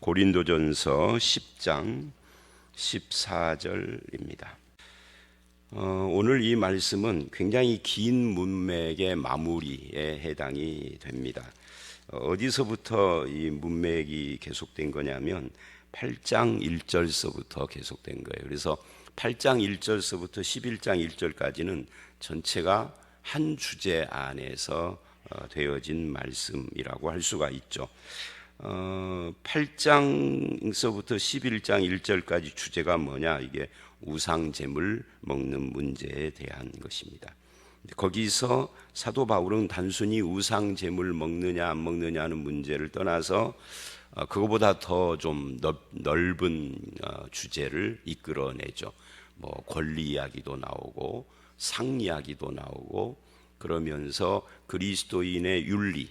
고린도전서 10장 14절입니다. 오늘 이 말씀은 굉장히 긴 문맥의 마무리에 해당이 됩니다. 어디서부터 이 문맥이 계속된 거냐면 8장 1절서부터 계속된 거예요. 그래서 8장 1절서부터 11장 1절까지는 전체가 한 주제 안에서 되어진 말씀이라고 할 수가 있죠. 8장서부터 11장 1절까지 주제가 뭐냐? 이게 우상제물 먹는 문제에 대한 것입니다. 거기서 사도 바울은 단순히 우상제물 먹느냐 안 먹느냐는 문제를 떠나서 그거보다 더 좀 넓은 주제를 이끌어내죠. 뭐 권리 이야기도 나오고 상 이야기도 나오고, 그러면서 그리스도인의 윤리,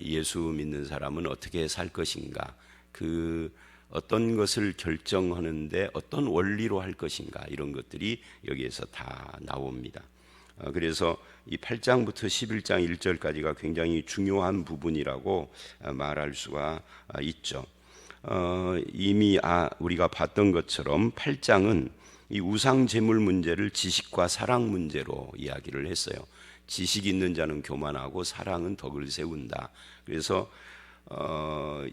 예수 믿는 사람은 어떻게 살 것인가, 그 어떤 것을 결정하는데 어떤 원리로 할 것인가, 이런 것들이 여기에서 다 나옵니다. 그래서 이 8장부터 11장 1절까지가 굉장히 중요한 부분이라고 말할 수가 있죠. 이미 우리가 봤던 것처럼 8장은 이 우상 제물 문제를 지식과 사랑 문제로 이야기를 했어요. 지식 있는 자는 교만하고 사랑은 덕을 세운다. 그래서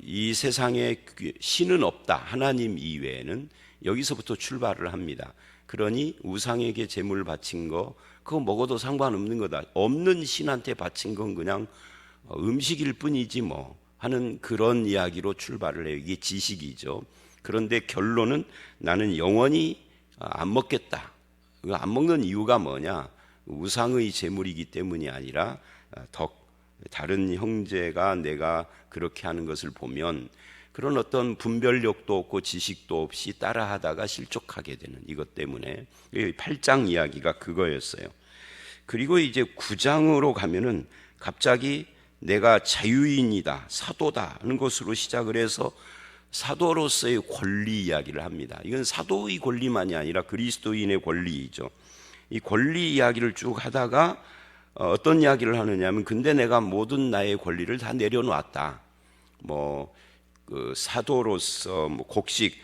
이 세상에 신은 없다, 하나님 이외에는, 여기서부터 출발을 합니다. 그러니 우상에게 제물 바친 거 그거 먹어도 상관없는 거다, 없는 신한테 바친 건 그냥 음식일 뿐이지 뭐 하는 그런 이야기로 출발을 해요. 이게 지식이죠. 그런데 결론은 나는 영원히 안 먹겠다. 안 먹는 이유가 뭐냐? 우상의 제물이기 때문이 아니라 다른 형제가 내가 그렇게 하는 것을 보면 그런 어떤 분별력도 없고 지식도 없이 따라하다가 실족하게 되는 이것 때문에 8장 이야기가 그거였어요. 그리고 이제 9장으로 가면은 갑자기 내가 자유인이다, 사도다 하는 것으로 시작을 해서 사도로서의 권리 이야기를 합니다. 이건 사도의 권리만이 아니라 그리스도인의 권리이죠. 이 권리 이야기를 쭉 하다가 어떤 이야기를 하느냐면, 근데 내가 모든 나의 권리를 다 내려놓았다. 그 사도로서 곡식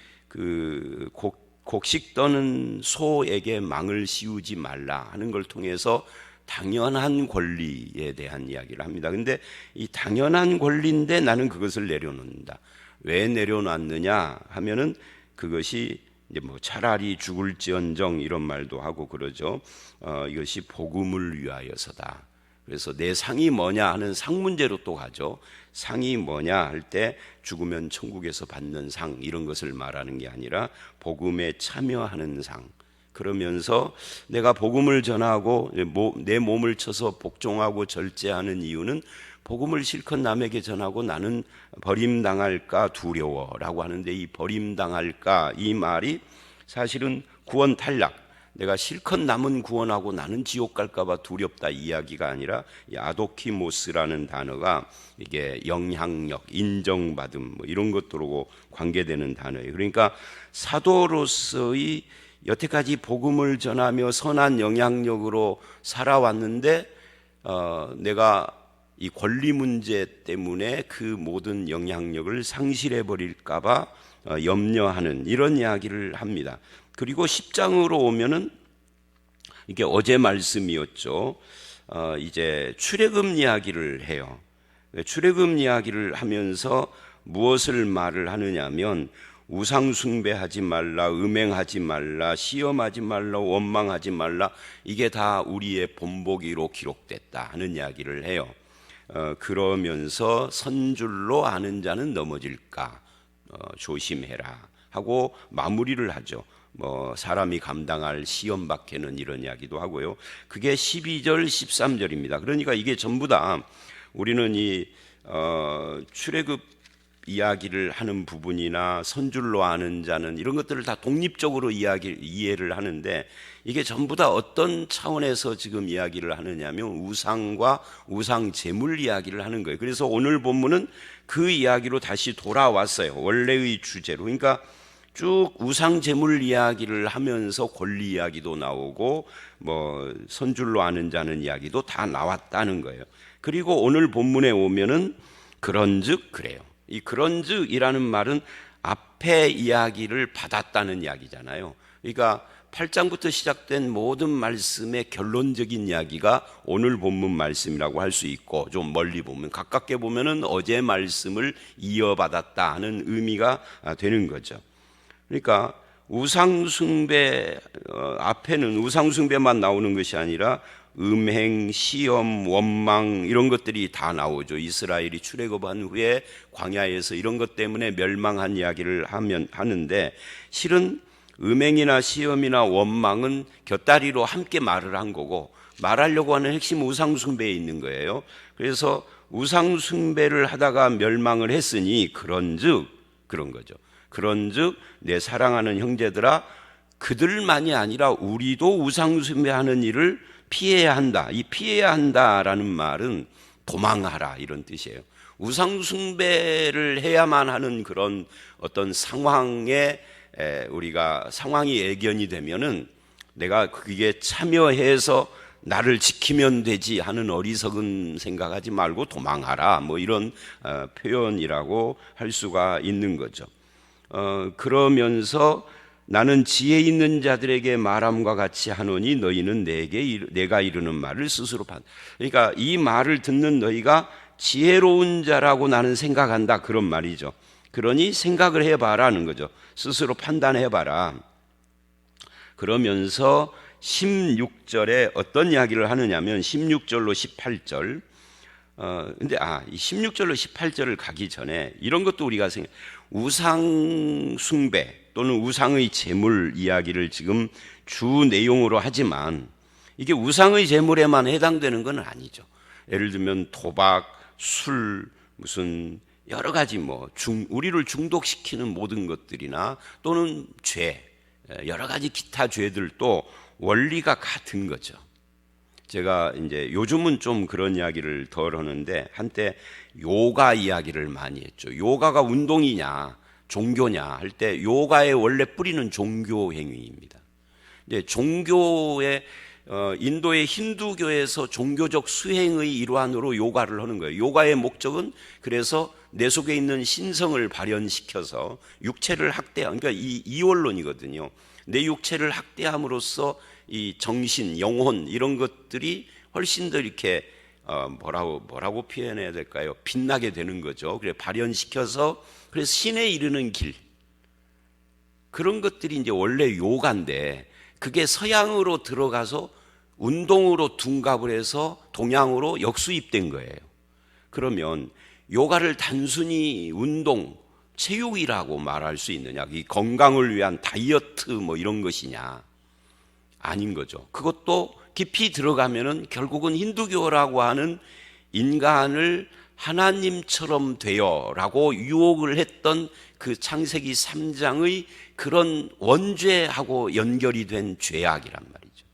떠는 소에게 망을 씌우지 말라 하는 걸 통해서 당연한 권리에 대한 이야기를 합니다. 근데 이 당연한 권리인데 나는 그것을 내려놓는다. 왜 내려놨느냐 하면은 그것이 이제 차라리 죽을지언정 이런 말도 하고 그러죠. 이것이 복음을 위하여서다. 그래서 내 상이 뭐냐 하는 상 문제로 또 가죠. 상이 뭐냐 할 때 죽으면 천국에서 받는 상, 이런 것을 말하는 게 아니라 복음에 참여하는 상. 그러면서 내가 복음을 전하고 내 몸을 쳐서 복종하고 절제하는 이유는 복음을 실컷 남에게 전하고 나는 버림당할까 두려워라고 하는데, 이 버림당할까 이 말이 사실은 구원 탈락, 내가 실컷 남은 구원하고 나는 지옥 갈까 봐 두렵다 이야기가 아니라, 이 아도키모스라는 단어가 이게 영향력, 인정받음 이런 것들하고 관계되는 단어예요. 그러니까 사도로서의 여태까지 복음을 전하며 선한 영향력으로 살아왔는데 내가 이 권리 문제 때문에 그 모든 영향력을 상실해 버릴까 봐 염려하는 이런 이야기를 합니다. 그리고 10장으로 오면은 이게 어제 말씀이었죠. 이제 출애굽 이야기를 해요. 출애굽 이야기를 하면서 무엇을 말을 하느냐면, 우상 숭배하지 말라, 음행하지 말라, 시험하지 말라, 원망하지 말라, 이게 다 우리의 본보기로 기록됐다 하는 이야기를 해요. 그러면서 선줄로 아는 자는 넘어질까 조심해라 하고 마무리를 하죠. 사람이 감당할 시험 밖에는, 이런 이야기도 하고요. 그게 12절 13절입니다. 그러니까 이게 전부 다 우리는 이 출애굽 이야기를 하는 부분이나 선줄로 아는 자는, 이런 것들을 다 독립적으로 이해를 하는데, 이게 전부 다 어떤 차원에서 지금 이야기를 하느냐면 우상과 우상 제물 이야기를 하는 거예요. 그래서 오늘 본문은 그 이야기로 다시 돌아왔어요. 원래의 주제로. 그러니까 쭉 우상 제물 이야기를 하면서 권리 이야기도 나오고 선줄로 아는 자는 이야기도 다 나왔다는 거예요. 그리고 오늘 본문에 오면은 그런즉 그래요. 이 그런즉이라는 말은 앞에 이야기를 받았다는 이야기잖아요. 그러니까 8장부터 시작된 모든 말씀의 결론적인 이야기가 오늘 본문 말씀이라고 할 수 있고, 좀 멀리 보면 가깝게 보면은 어제 말씀을 이어받았다 하는 의미가 되는 거죠. 그러니까 우상숭배 앞에는 우상숭배만 나오는 것이 아니라 음행, 시험, 원망 이런 것들이 다 나오죠. 이스라엘이 출애굽한 후에 광야에서 이런 것 때문에 멸망한 이야기를 하는데, 실은 음행이나 시험이나 원망은 곁다리로 함께 말을 한 거고, 말하려고 하는 핵심 우상숭배에 있는 거예요. 그래서 우상숭배를 하다가 멸망을 했으니 그런즉 그런 거죠. 그런즉 내 사랑하는 형제들아, 그들만이 아니라 우리도 우상숭배하는 일을 피해야 한다. 이 피해야 한다라는 말은 도망하라 이런 뜻이에요. 우상숭배를 해야만 하는 그런 어떤 상황에 우리가 상황이 예견이 되면은 내가 그게 참여해서 나를 지키면 되지 하는 어리석은 생각하지 말고 도망하라, 뭐 이런 표현이라고 할 수가 있는 거죠. 그러면서 나는 지혜 있는 자들에게 말함과 같이 하노니 너희는 내가 이르는 말을 스스로 그러니까 이 말을 듣는 너희가 지혜로운 자라고 나는 생각한다, 그런 말이죠. 그러니 생각을 해봐라는 거죠. 스스로 판단해봐라. 그러면서 16절에 어떤 이야기를 하느냐면 16절로 18절. 근데 이 16절로 18절을 가기 전에 이런 것도 우리가 우상 숭배 또는 우상의 제물 이야기를 지금 주 내용으로 하지만, 이게 우상의 제물에만 해당되는 건 아니죠. 예를 들면 도박, 술, 무슨 여러 가지 우리를 중독시키는 모든 것들이나 또는 죄, 여러 가지 기타 죄들도 원리가 같은 거죠. 제가 이제 요즘은 좀 그런 이야기를 덜 하는데, 한때 요가 이야기를 많이 했죠. 요가가 운동이냐 종교냐 할 때 요가의 원래 뿌리는 종교 행위입니다. 이제 종교의 인도의 힌두교에서 종교적 수행의 일환으로 요가를 하는 거예요. 요가의 목적은 그래서 내 속에 있는 신성을 발현시켜서 육체를 그러니까 이원론이거든요. 내 육체를 학대함으로써 이 정신, 영혼 이런 것들이 훨씬 더 이렇게 뭐라고 표현해야 될까요? 빛나게 되는 거죠. 그래 발현시켜서, 그래서 신에 이르는 길, 그런 것들이 이제 원래 요가인데, 그게 서양으로 들어가서 운동으로 둔갑을 해서 동양으로 역수입된 거예요. 그러면 요가를 단순히 운동, 체육이라고 말할 수 있느냐? 이 건강을 위한 다이어트 이런 것이냐? 아닌 거죠. 그것도 깊이 들어가면은 결국은 힌두교라고 하는 인간을 하나님처럼 되어라고 유혹을 했던 그 창세기 3장의 그런 원죄하고 연결이 된 죄악이란 말이죠.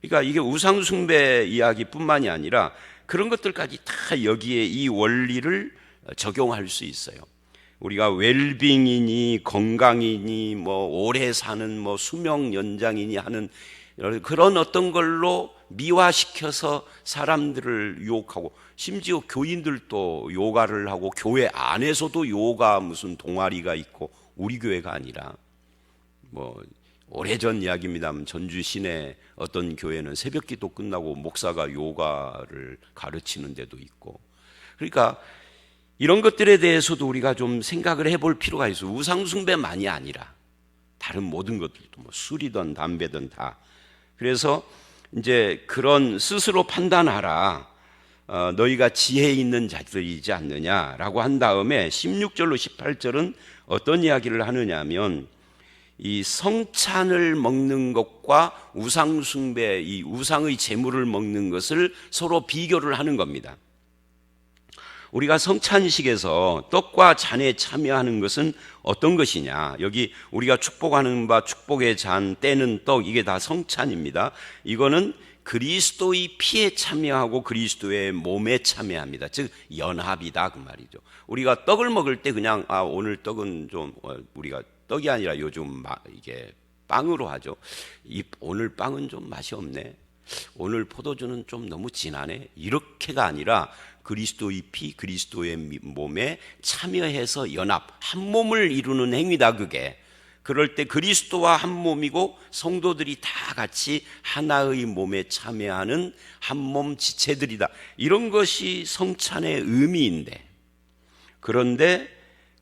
그러니까 이게 우상숭배 이야기뿐만이 아니라 그런 것들까지 다 여기에 이 원리를 적용할 수 있어요. 우리가 웰빙이니 건강이니 오래 사는 수명 연장이니 하는 그런 어떤 걸로 미화시켜서 사람들을 유혹하고, 심지어 교인들도 요가를 하고 교회 안에서도 요가 무슨 동아리가 있고, 우리 교회가 아니라 오래전 이야기입니다만 전주 시내 어떤 교회는 새벽기도 끝나고 목사가 요가를 가르치는 데도 있고. 그러니까 이런 것들에 대해서도 우리가 좀 생각을 해볼 필요가 있어요. 우상숭배만이 아니라 다른 모든 것들도 술이든 담배든 다. 그래서 이제 그런 스스로 판단하라, 너희가 지혜 있는 자들이지 않느냐라고 한 다음에 16절로 18절은 어떤 이야기를 하느냐면, 이 성찬을 먹는 것과 우상숭배, 이 우상의 제물을 먹는 것을 서로 비교를 하는 겁니다. 우리가 성찬식에서 떡과 잔에 참여하는 것은 어떤 것이냐? 여기 우리가 축복하는 바 축복의 잔, 떼는 떡, 이게 다 성찬입니다. 이거는 그리스도의 피에 참여하고 그리스도의 몸에 참여합니다. 즉 연합이다 그 말이죠. 우리가 떡을 먹을 때 그냥 오늘 떡은 좀 우리가 떡이 아니라 요즘 이게 빵으로 하죠. 오늘 빵은 좀 맛이 없네. 오늘 포도주는 좀 너무 진하네. 이렇게가 아니라 그리스도의 피, 그리스도의 몸에 참여해서 연합, 한 몸을 이루는 행위다 그게. 그럴 때 그리스도와 한 몸이고 성도들이 다 같이 하나의 몸에 참여하는 한 몸 지체들이다. 이런 것이 성찬의 의미인데, 그런데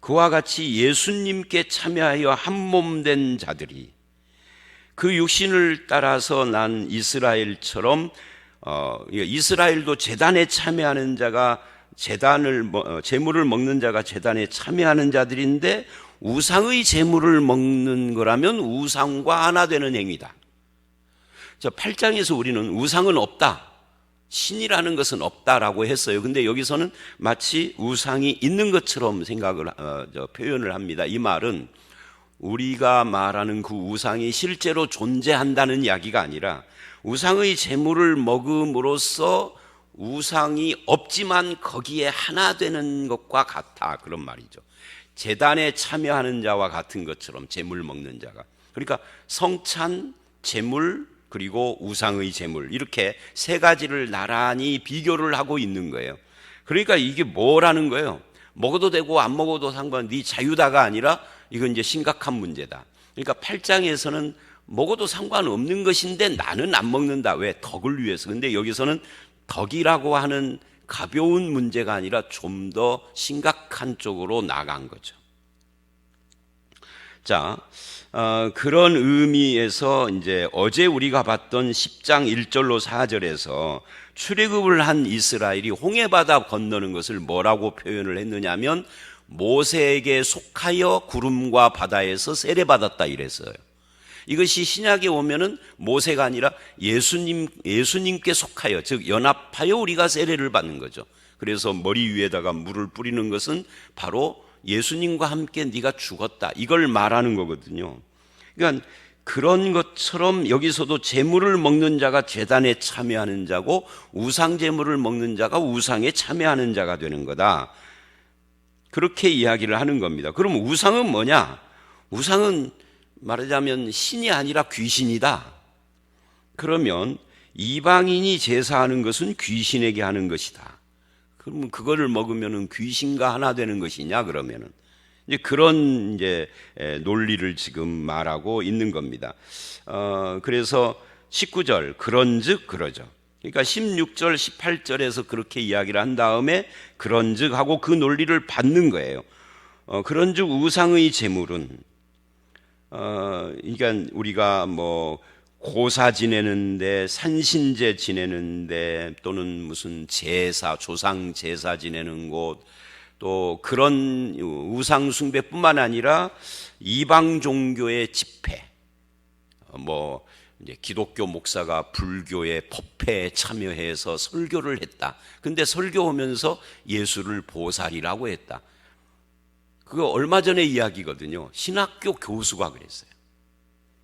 그와 같이 예수님께 참여하여 한 몸 된 자들이 그 육신을 따라서 난 이스라엘처럼 이스라엘도 제단에 참여하는 자가 제물을 먹는 자가 제단에 참여하는 자들인데, 우상의 제물을 먹는 거라면 우상과 하나 되는 행위다. 8장에서 우리는 우상은 없다, 신이라는 것은 없다라고 했어요. 근데 여기서는 마치 우상이 있는 것처럼 표현을 합니다. 이 말은 우리가 말하는 그 우상이 실제로 존재한다는 이야기가 아니라 우상의 제물을 먹음으로써 우상이 없지만 거기에 하나 되는 것과 같아, 그런 말이죠. 제단에 참여하는 자와 같은 것처럼, 제물 먹는 자가. 그러니까 성찬, 제물, 그리고 우상의 제물, 이렇게 세 가지를 나란히 비교를 하고 있는 거예요. 그러니까 이게 뭐라는 거예요? 먹어도 되고 안 먹어도 상관, 네 자유다가 아니라 이건 이제 심각한 문제다. 그러니까 8장에서는 먹어도 상관없는 것인데 나는 안 먹는다. 왜? 덕을 위해서. 근데 여기서는 덕이라고 하는 가벼운 문제가 아니라 좀 더 심각한 쪽으로 나간 거죠. 자, 그런 의미에서 이제 어제 우리가 봤던 10장 1절로 4절에서 출애굽을 한 이스라엘이 홍해바다 건너는 것을 뭐라고 표현을 했느냐면 모세에게 속하여 구름과 바다에서 세례받았다 이랬어요. 이것이 신약에 오면은 모세가 아니라 예수님께 속하여, 즉 연합하여 우리가 세례를 받는 거죠. 그래서 머리 위에다가 물을 뿌리는 것은 바로 예수님과 함께 네가 죽었다, 이걸 말하는 거거든요. 그러니까 그런 것처럼 여기서도 제물을 먹는 자가 제단에 참여하는 자고 우상 제물을 먹는 자가 우상에 참여하는 자가 되는 거다, 그렇게 이야기를 하는 겁니다. 그럼 우상은 뭐냐? 우상은 말하자면 신이 아니라 귀신이다. 그러면 이방인이 제사하는 것은 귀신에게 하는 것이다. 그러면 그거를 먹으면 귀신과 하나 되는 것이냐? 그러면은 이제 그런 이제 논리를 지금 말하고 있는 겁니다. 그래서 19절 그런즉 그러죠. 그러니까 16절 18절에서 그렇게 이야기를 한 다음에 그런즉 하고 그 논리를 받는 거예요. 그런즉 우상의 제물은 그러니까 우리가 뭐 고사 지내는데, 산신제 지내는데, 또는 무슨 제사, 조상 제사 지내는 곳, 또 그런 우상 숭배뿐만 아니라 이방 종교의 집회, 뭐 이제 기독교 목사가 불교의 법회에 참여해서 설교를 했다. 근데 설교하면서 예수를 보살이라고 했다. 그거 얼마 전에 이야기거든요. 신학교 교수가 그랬어요.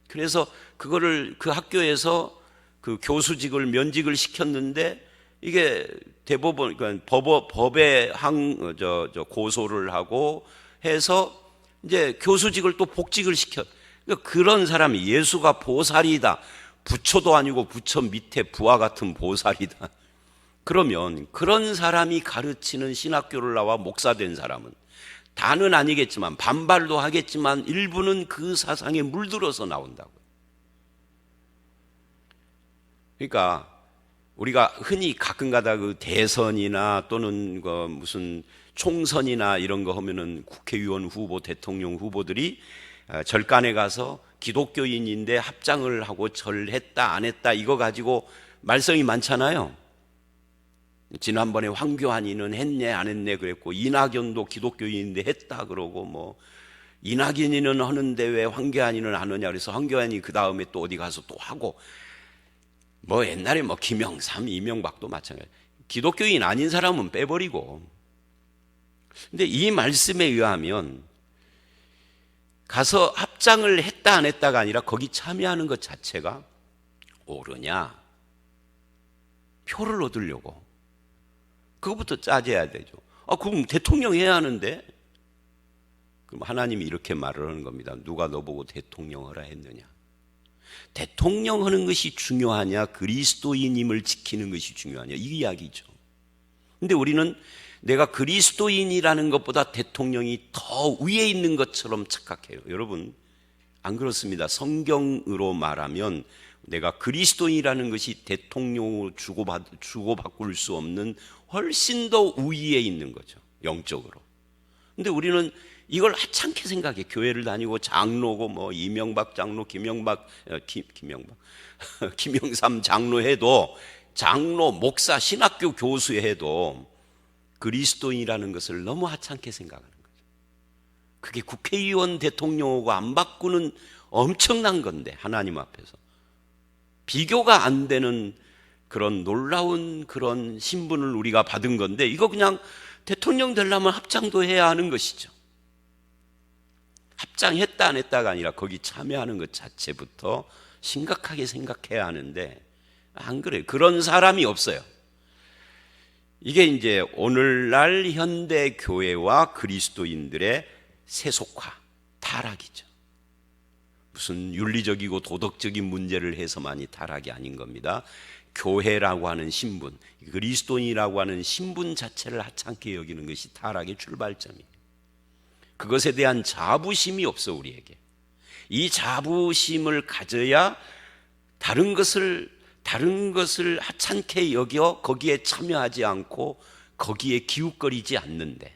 그래서 그거를 그 학교에서 그 교수직을 면직을 시켰는데, 이게 대법원, 그러니까 법에 고소를 하고 해서 이제 교수직을 또 복직을 시켰. 그러니까 그런 사람이 예수가 보살이다, 부처도 아니고 부처 밑에 부하 같은 보살이다, 그러면 그런 사람이 가르치는 신학교를 나와 목사 된 사람은 다는 아니겠지만 반발도 하겠지만 일부는 그 사상에 물들어서 나온다고요. 그러니까 우리가 흔히 가끔가다 그 대선이나 또는 그 무슨 총선이나 이런 거 하면은 국회의원 후보, 대통령 후보들이 절간에 가서 기독교인인데 합장을 하고 절했다 안 했다 이거 가지고 말썽이 많잖아요. 지난번에 황교안이는 했네 안 했네 그랬고, 이낙연도 기독교인인데 했다 그러고, 뭐 이낙연이는 하는데 왜 황교안이는 안 하냐 그래서 황교안이 그 다음에 또 어디 가서 또 하고, 뭐 옛날에 뭐 김영삼, 이명박도 마찬가지. 기독교인 아닌 사람은 빼버리고. 근데 이 말씀에 의하면 가서 합장을 했다 안 했다가 아니라 거기 참여하는 것 자체가 옳으냐, 표를 얻으려고 그것부터 짜져야 되죠. 그럼 대통령 해야 하는데, 그럼 하나님이 이렇게 말을 하는 겁니다. 누가 너보고 대통령 하라 했느냐? 대통령 하는 것이 중요하냐, 그리스도인임을 지키는 것이 중요하냐, 이 이야기죠. 근데 우리는 내가 그리스도인이라는 것보다 대통령이 더 위에 있는 것처럼 착각해요. 여러분, 안 그렇습니다. 성경으로 말하면 내가 그리스도인이라는 것이 대통령으로 주고바꿀 수 없는 훨씬 더 위에 있는 거죠, 영적으로. 근데 우리는 이걸 하찮게 생각해. 교회를 다니고 장로고 뭐 이명박 장로, 김영삼 장로 해도, 장로, 목사, 신학교 교수 해도 그리스도인이라는 것을 너무 하찮게 생각하는 거죠. 그게 국회의원, 대통령하고 안 바꾸는 엄청난 건데, 하나님 앞에서 비교가 안 되는 그런 놀라운 그런 신분을 우리가 받은 건데, 이거 그냥 대통령 되려면 합장도 해야 하는 것이죠. 합장했다 안 했다가 아니라 거기 참여하는 것 자체부터 심각하게 생각해야 하는데, 안 그래요. 그런 사람이 없어요. 이게 이제 오늘날 현대 교회와 그리스도인들의 세속화, 타락이죠. 무슨 윤리적이고 도덕적인 문제를 해서만이 타락이 아닌 겁니다. 교회라고 하는 신분, 그리스도인이라고 하는 신분 자체를 하찮게 여기는 것이 타락의 출발점이에요. 그것에 대한 자부심이 없어, 우리에게. 이 자부심을 가져야 다른 것을 하찮게 여겨 거기에 참여하지 않고 거기에 기웃거리지 않는데.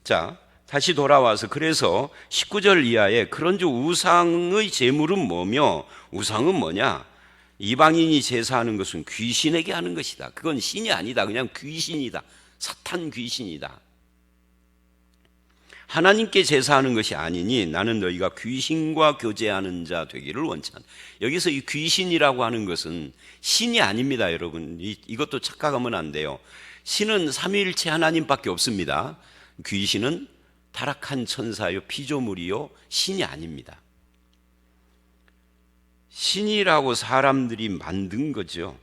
자, 다시 돌아와서, 그래서 19절 이하에 그런즉 우상의 제물은 뭐며, 우상은 뭐냐? 이방인이 제사하는 것은 귀신에게 하는 것이다. 그건 신이 아니다. 그냥 귀신이다. 사탄 귀신이다. 하나님께 제사하는 것이 아니니 나는 너희가 귀신과 교제하는 자 되기를 원치 않다. 여기서 이 귀신이라고 하는 것은 신이 아닙니다, 여러분. 이것도 착각하면 안 돼요. 신은 삼위일체 하나님밖에 없습니다. 귀신은 타락한 천사요, 피조물이요, 신이 아닙니다. 신이라고 사람들이 만든 거죠.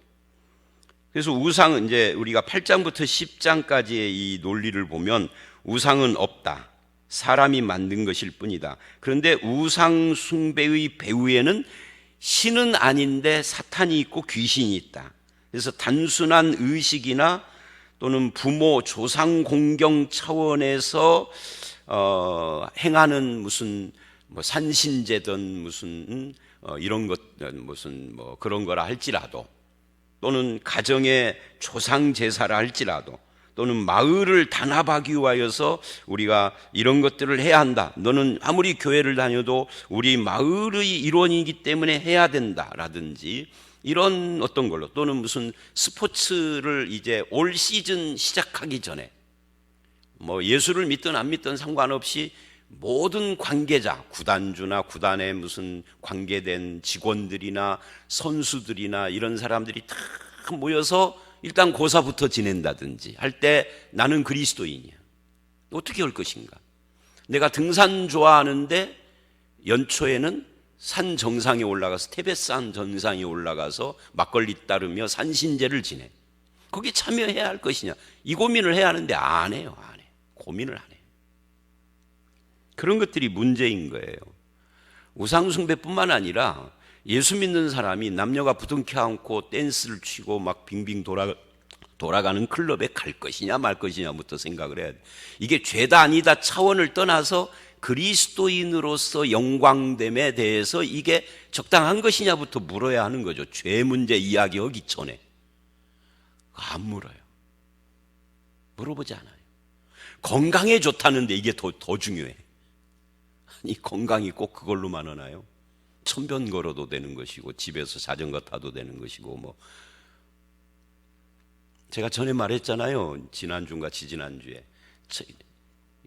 그래서 우상은, 이제 우리가 8장부터 10장까지의 이 논리를 보면 우상은 없다, 사람이 만든 것일 뿐이다. 그런데 우상 숭배의 배후에는 신은 아닌데 사탄이 있고 귀신이 있다. 그래서 단순한 의식이나 또는 부모, 조상 공경 차원에서 행하는 무슨 뭐 산신제든 무슨 이런 것, 무슨 뭐 그런 거라 할지라도, 또는 가정의 조상 제사라 할지라도, 또는 마을을 단합하기 위하여서 우리가 이런 것들을 해야 한다. 너는 아무리 교회를 다녀도 우리 마을의 일원이기 때문에 해야 된다라든지, 이런 어떤 걸로, 또는 무슨 스포츠를 이제 올 시즌 시작하기 전에 뭐 예수를 믿든 안 믿든 상관없이 모든 관계자, 구단주나 구단에 무슨 관계된 직원들이나 선수들이나 이런 사람들이 다 모여서 일단 고사부터 지낸다든지 할 때 나는 그리스도인이야. 어떻게 할 것인가? 내가 등산 좋아하는데 연초에는 산 정상에 올라가서, 태백산 정상에 올라가서 막걸리 따르며 산신제를 지내. 거기 참여해야 할 것이냐? 이 고민을 해야 하는데 안 해요. 안 해. 고민을 안 해요. 그런 것들이 문제인 거예요. 우상숭배뿐만 아니라 예수 믿는 사람이 남녀가 부둥켜 안고 댄스를 추고 막 빙빙 돌아가는 클럽에 갈 것이냐 말 것이냐부터 생각을 해야 돼. 이게 죄다 아니다 차원을 떠나서 그리스도인으로서 영광됨에 대해서 이게 적당한 것이냐부터 물어야 하는 거죠. 죄 문제 이야기하기 전에. 안 물어요. 물어보지 않아요. 건강에 좋다는데 이게 더 중요해. 아니, 건강이 꼭 그걸로만 하나요? 천변 걸어도 되는 것이고 집에서 자전거 타도 되는 것이고, 뭐 제가 전에 말했잖아요. 지난주인가 지지난주에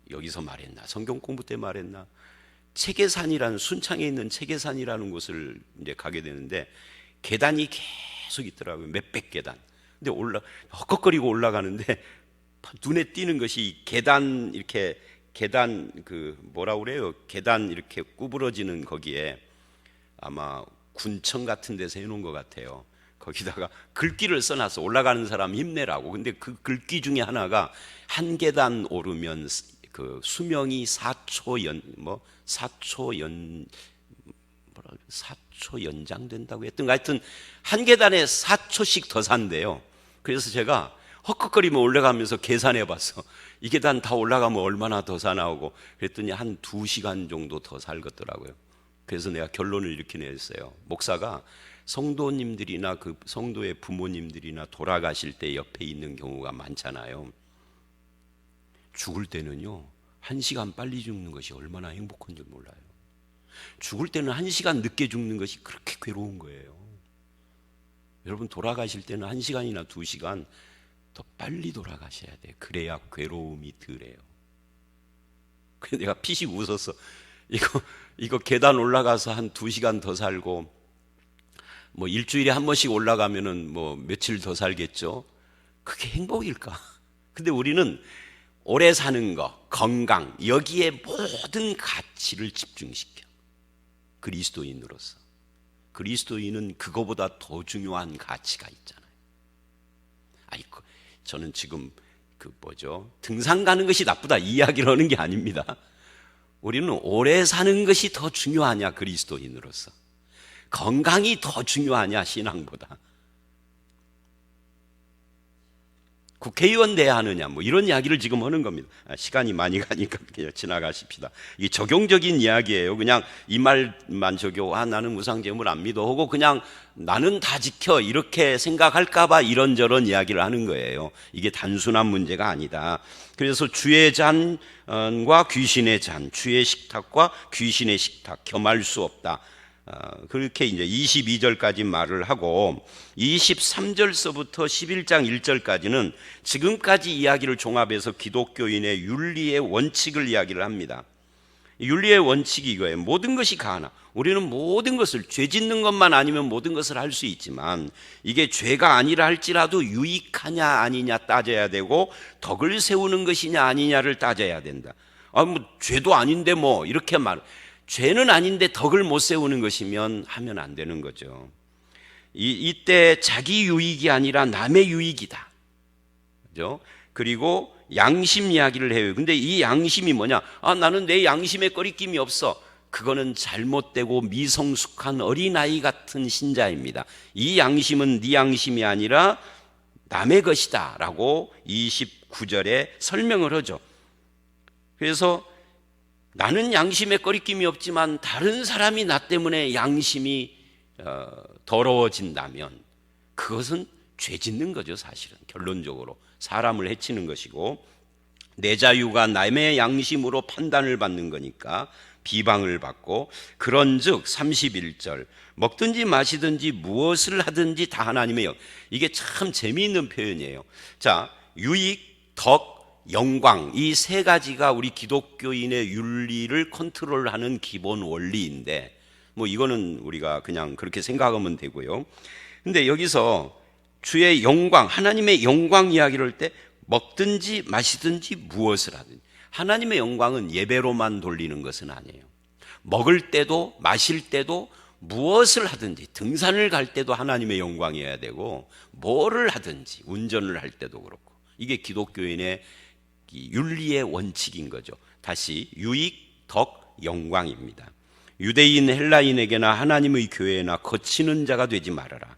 여기서 말했나, 성경 공부 때 말했나, 체계산이라는, 순창에 있는 체계산이라는 곳을 이제 가게 되는데 계단이 계속 있더라고요. 몇백 계단. 근데 헛걱거리고 올라가는데 눈에 띄는 것이 계단, 이렇게 계단 그 뭐라고 그래요? 계단 이렇게 구부러지는 거기에 아마 군청 같은 데서 해놓은 것 같아요. 거기다가 글귀를 써놨어. 올라가는 사람 힘내라고. 근데 그 글귀 중에 하나가 한 계단 오르면 그 수명이 4초 연장된다고 했던가. 하여튼 한 계단에 4초씩 더 산대요. 그래서 제가 헉헉거리며 올라가면서 계산해 봤어. 이 계단 다 올라가면 얼마나 더 사나오고, 그랬더니 한 2시간 정도 더 살겠더라고요. 그래서 내가 결론을 이렇게 냈어요. 목사가 성도님들이나 그 성도의 부모님들이나 돌아가실 때 옆에 있는 경우가 많잖아요. 죽을 때는요, 1시간 빨리 죽는 것이 얼마나 행복한 줄 몰라요. 죽을 때는 1시간 늦게 죽는 것이 그렇게 괴로운 거예요. 여러분, 돌아가실 때는 1시간이나 2시간 더 빨리 돌아가셔야 돼. 그래야 괴로움이 덜해요. 그래서 내가 피식 웃었어. 이거 계단 올라가서 한 2시간 더 살고, 뭐 일주일에 한 번씩 올라가면은 뭐 며칠 더 살겠죠. 그게 행복일까? 근데 우리는 오래 사는 거, 건강, 여기에 모든 가치를 집중시켜. 그리스도인으로서. 그리스도인은 그거보다 더 중요한 가치가 있잖아요. 아이고, 저는 지금 등산 가는 것이 나쁘다 이 이야기를 하는 게 아닙니다. 우리는 오래 사는 것이 더 중요하냐, 그리스도인으로서. 건강이 더 중요하냐, 신앙보다. 국회의원 돼야 하느냐, 뭐 이런 이야기를 지금 하는 겁니다. 시간이 많이 가니까 그냥 지나가십시다. 이 적용적인 이야기예요. 그냥 이 말만 나는 우상제물 안 믿어 하고 그냥 나는 다 지켜 이렇게 생각할까봐 이런저런 이야기를 하는 거예요. 이게 단순한 문제가 아니다. 그래서 주의 잔과 귀신의 잔, 주의 식탁과 귀신의 식탁 겸할 수 없다. 그렇게 이제 22절까지 말을 하고 23절서부터 11장 1절까지는 지금까지 이야기를 종합해서 기독교인의 윤리의 원칙을 이야기를 합니다. 윤리의 원칙이 이거예요. 모든 것이 가하나, 우리는 모든 것을, 죄 짓는 것만 아니면 모든 것을 할 수 있지만 이게 죄가 아니라 할지라도 유익하냐 아니냐 따져야 되고, 덕을 세우는 것이냐 아니냐를 따져야 된다. 죄도 아닌데 뭐 이렇게 죄는 아닌데 덕을 못 세우는 것이면 하면 안 되는 거죠. 이때 자기 유익이 아니라 남의 유익이다. 그죠? 그리고 양심 이야기를 해요. 근데 이 양심이 뭐냐? 나는 내 양심에 꺼리낌이 없어. 그거는 잘못되고 미성숙한 어린아이 같은 신자입니다. 이 양심은 네 양심이 아니라 남의 것이다 라고 29절에 설명을 하죠. 그래서 나는 양심에 꺼리낌이 없지만 다른 사람이 나 때문에 양심이 더러워진다면 그것은 죄 짓는 거죠. 사실은 결론적으로 사람을 해치는 것이고, 내 자유가 남의 양심으로 판단을 받는 거니까 비방을 받고, 그런즉 31절 먹든지 마시든지 무엇을 하든지 다 하나님의 영. 이게 참 재미있는 표현이에요. 자, 유익, 덕, 영광, 이 세 가지가 우리 기독교인의 윤리를 컨트롤하는 기본 원리인데, 뭐 이거는 우리가 그냥 그렇게 생각하면 되고요. 근데 여기서 주의 영광, 하나님의 영광 이야기를 할 때 먹든지 마시든지 무엇을 하든지, 하나님의 영광은 예배로만 돌리는 것은 아니에요. 먹을 때도 마실 때도 무엇을 하든지, 등산을 갈 때도 하나님의 영광이어야 되고, 뭐를 하든지 운전을 할 때도 그렇고, 이게 기독교인의 윤리의 원칙인 거죠. 다시 유익, 덕, 영광입니다. 유대인 헬라인에게나 하나님의 교회나 거치는 자가 되지 말아라.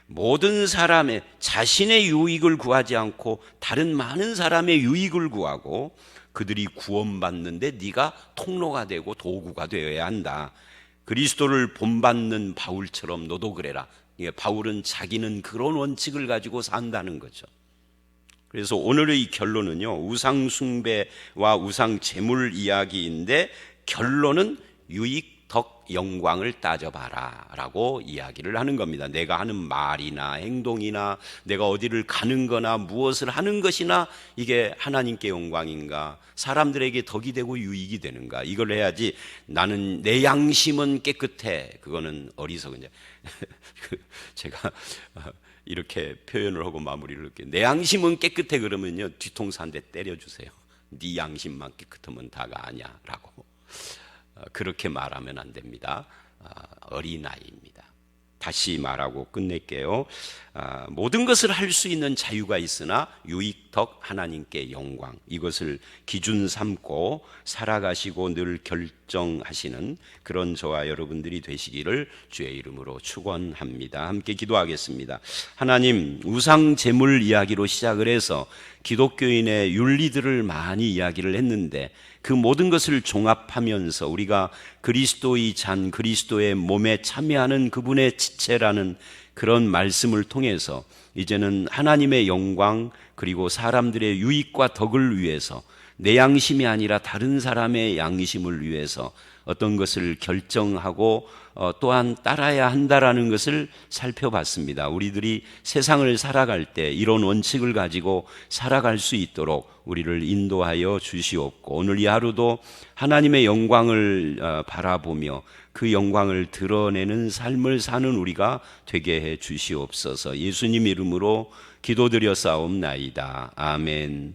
모든 사람의 자신의 유익을 구하지 않고 다른 많은 사람의 유익을 구하고, 그들이 구원받는데 네가 통로가 되고 도구가 되어야 한다. 그리스도를 본받는 바울처럼 너도 그래라. 바울은 자기는 그런 원칙을 가지고 산다는 거죠. 그래서 오늘의 결론은요, 우상 숭배와 우상 제물 이야기인데 결론은 유익, 덕, 영광을 따져봐라 라고 이야기를 하는 겁니다. 내가 하는 말이나 행동이나 내가 어디를 가는 거나 무엇을 하는 것이나 이게 하나님께 영광인가, 사람들에게 덕이 되고 유익이 되는가, 이걸 해야지. 나는 내 양심은 깨끗해, 그거는 어리석은 자. 제가 이렇게 표현을 하고 마무리를 할게요. 내 양심은 깨끗해 그러면요, 뒤통수 한 대 때려주세요. 네 양심만 깨끗하면 다가 아니야 라고. 그렇게 말하면 안 됩니다. 어린아이입니다. 다시 말하고 끝낼게요. 모든 것을 할 수 있는 자유가 있으나 유익, 덕 하나님께 영광, 이것을 기준 삼고 살아가시고 늘 결정하시는 그런 저와 여러분들이 되시기를 주의 이름으로 축원합니다. 함께 기도하겠습니다. 하나님, 우상 제물 이야기로 시작을 해서 기독교인의 윤리들을 많이 이야기를 했는데 그 모든 것을 종합하면서 우리가 그리스도의 잔, 그리스도의 몸에 참여하는 그분의 지체라는 그런 말씀을 통해서 이제는 하나님의 영광 그리고 사람들의 유익과 덕을 위해서 내 양심이 아니라 다른 사람의 양심을 위해서 어떤 것을 결정하고 또한 따라야 한다라는 것을 살펴봤습니다. 우리들이 세상을 살아갈 때 이런 원칙을 가지고 살아갈 수 있도록 우리를 인도하여 주시옵고 오늘 이 하루도 하나님의 영광을 바라보며 그 영광을 드러내는 삶을 사는 우리가 되게 해 주시옵소서. 예수님 이름으로 기도드려 싸움나이다. 아멘.